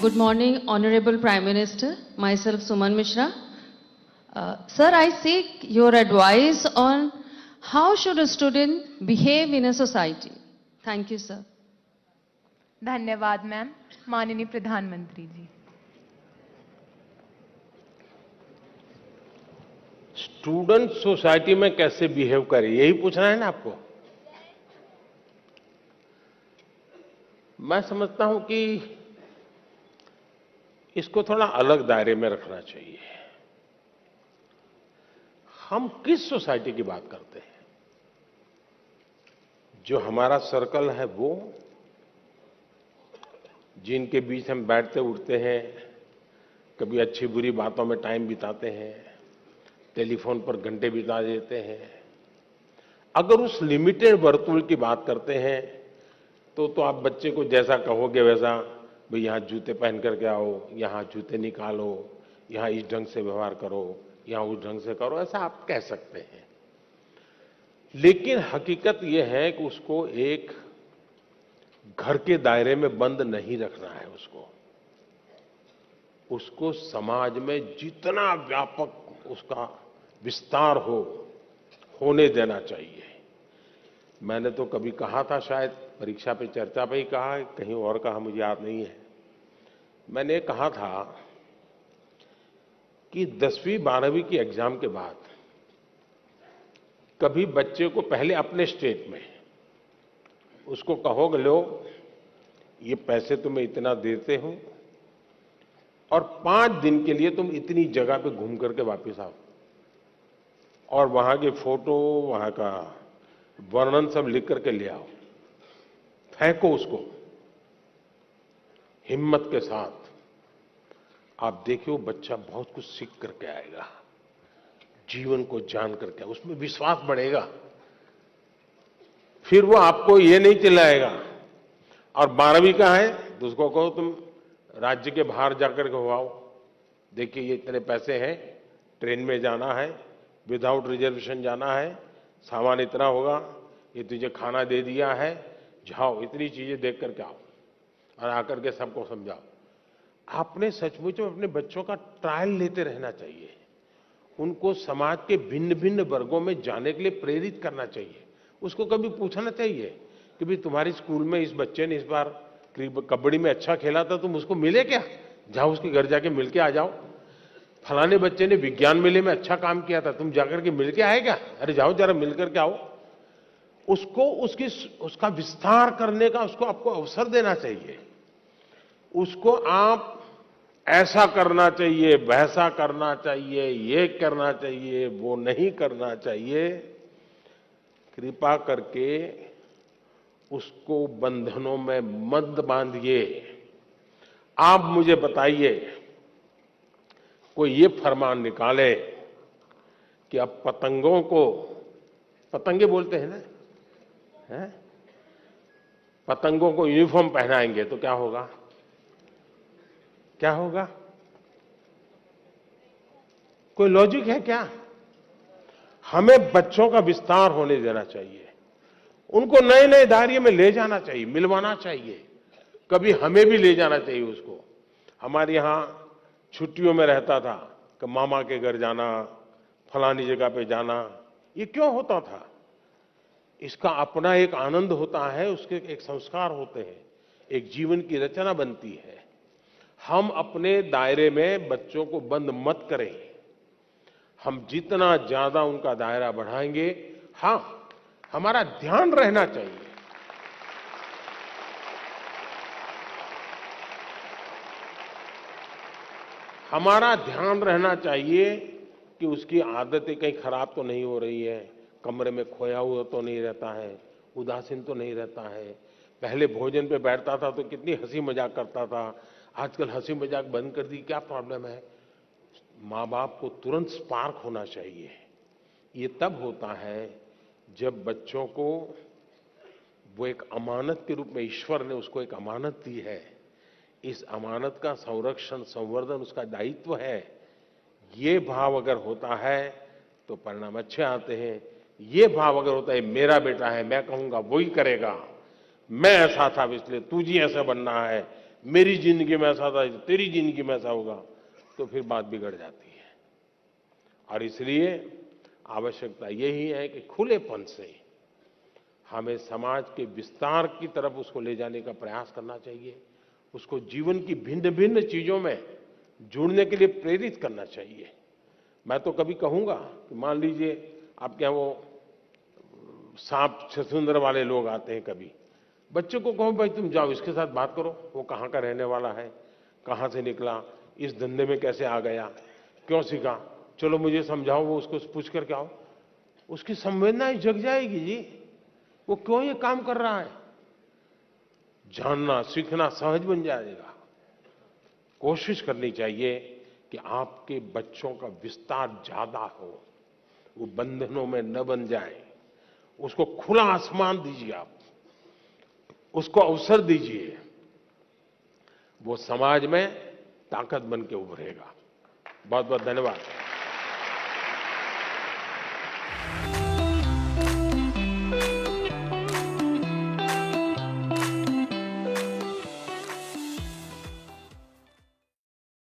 Good morning, Honorable Prime Minister. Myself, Suman Mishra. Sir, I seek your advice on how should a student behave in a society. Thank you, sir. धन्यवाद ma'am. माननीय प्रधानमंत्री जी। Student society में कैसे behave करे, यही पूछना है ना आपको। मैं समझता हूं कि इसको थोड़ा अलग दायरे में रखना चाहिए। हम किस सोसाइटी की बात करते हैं? जो हमारा सर्कल है वो, जिनके बीच हम बैठते उठते हैं, कभी अच्छी बुरी बातों में टाइम बिताते हैं, टेलीफोन पर घंटे बिता देते हैं। अगर उस लिमिटेड वर्तुल की बात करते हैं तो आप बच्चे को जैसा कहोगे वैसा, भाई यहाँ जूते पहन करके आओ, यहाँ जूते निकालो, यहाँ इस ढंग से व्यवहार करो, यहाँ उस ढंग से करो, ऐसा आप कह सकते हैं। लेकिन हकीकत यह है कि उसको एक घर के दायरे में बंद नहीं रखना है। उसको समाज में जितना व्यापक उसका विस्तार होने देना चाहिए। मैंने तो कभी कहा था, शायद परीक्षा पे चर्चा पे ही कहा, कहीं और कहा मुझे याद नहीं है। मैंने कहा था कि 10वीं 12वीं की एग्जाम के बाद कभी बच्चे को पहले अपने स्टेट में उसको कहोगे, लो ये पैसे तुम्हें इतना देते हो और 5 दिन के लिए तुम इतनी जगह पे घूम करके वापस आओ और वहां के फोटो, वहां का वर्णन सब लिख करके ले आओ, फेंको उसको हिम्मत के साथ। आप देखिए वो बच्चा बहुत कुछ सीख करके आएगा, जीवन को जान करके, उसमें विश्वास बढ़ेगा। फिर वो आपको ये नहीं चिल्लाएगा। और 12वीं का है तो उसको कहो तुम राज्य के बाहर जाकर के हो आओ, देखिए ये इतने पैसे हैं, ट्रेन में जाना है, विदाउट रिजर्वेशन जाना है, सामान इतना होगा, ये तुझे खाना दे दिया है, जाओ इतनी चीजें देख करके आओ और आकर के सबको समझाओ। आपने सचमुच में अपने बच्चों का ट्रायल लेते रहना चाहिए। उनको समाज के भिन्न भिन्न वर्गों में जाने के लिए प्रेरित करना चाहिए। उसको कभी पूछना चाहिए कि भाई तुम्हारी स्कूल में इस बच्चे ने इस बार कबड्डी में अच्छा खेला था, तुम उसको मिले क्या? जाओ उसके घर जाके मिल के आ जाओ। फलाने बच्चे ने विज्ञान मेले में अच्छा काम किया था, तुम जाकर के मिल के आए क्या? अरे जाओ जरा मिल करके आओ। उसको उसका विस्तार करने का उसको आपको अवसर देना चाहिए। उसको आप ऐसा करना चाहिए, वैसा करना चाहिए, ये करना चाहिए, वो नहीं करना चाहिए, कृपा करके उसको बंधनों में मत बांधिए। आप मुझे बताइए, कोई ये फरमान निकाले कि अब पतंगों को, पतंगे बोलते हैं ना, हैं? पतंगों को यूनिफॉर्म पहनाएंगे तो क्या होगा? क्या होगा? कोई लॉजिक है क्या? हमें बच्चों का विस्तार होने देना चाहिए, उनको नए नए दायरे में ले जाना चाहिए, मिलवाना चाहिए, कभी हमें भी ले जाना चाहिए उसको। हमारे यहां छुट्टियों में रहता था कि मामा के घर जाना, फलानी जगह पे जाना। ये क्यों होता था? इसका अपना एक आनंद होता है, उसके एक संस्कार होते हैं, एक जीवन की रचना बनती है। हम अपने दायरे में बच्चों को बंद मत करें। हम जितना ज्यादा उनका दायरा बढ़ाएंगे, हाँ, हमारा ध्यान रहना चाहिए, हमारा ध्यान रहना चाहिए कि उसकी आदतें कहीं खराब तो नहीं हो रही है, कमरे में खोया हुआ तो नहीं रहता है, उदासीन तो नहीं रहता है। पहले भोजन पे बैठता था तो कितनी हंसी मजाक करता था, आजकल हंसी मजाक बंद कर दी, क्या प्रॉब्लम है? माँ बाप को तुरंत स्पार्क होना चाहिए। ये तब होता है जब बच्चों को वो एक अमानत के रूप में ईश्वर ने उसको एक अमानत दी है, इस अमानत का संरक्षण संवर्धन उसका दायित्व है। ये भाव अगर होता है तो परिणाम अच्छे आते हैं। ये भाव अगर होता है मेरा बेटा है, मैं कहूंगा वही करेगा, मैं ऐसा था इसलिए तुझे ऐसा बनना है, मेरी जिंदगी में ऐसा था, तेरी जिंदगी में ऐसा होगा, तो फिर बात बिगड़ जाती है। और इसलिए आवश्यकता यही है कि खुलेपन से हमें समाज के विस्तार की तरफ उसको ले जाने का प्रयास करना चाहिए, उसको जीवन की भिन्न भिन्न चीजों में जुड़ने के लिए प्रेरित करना चाहिए। मैं तो कभी कहूंगा कि मान लीजिए आपके यहाँ वो सांप छछूंदर वाले लोग आते हैं, कभी बच्चे को कहो भाई तुम जाओ इसके साथ बात करो, वो कहाँ का रहने वाला है, कहाँ से निकला, इस धंधे में कैसे आ गया, क्यों सीखा, चलो मुझे समझाओ, वो उसको पूछ करके आओ, उसकी संवेदनाएं जग जाएगी जी, वो क्यों ये काम कर रहा है, जानना सीखना सहज बन जाएगा। कोशिश करनी चाहिए कि आपके बच्चों का विस्तार ज्यादा हो, वो बंधनों में न बन जाए, उसको खुला आसमान दीजिए, आप उसको अवसर दीजिए, वो समाज में ताकत बन के उभरेगा। बहुत बहुत धन्यवाद।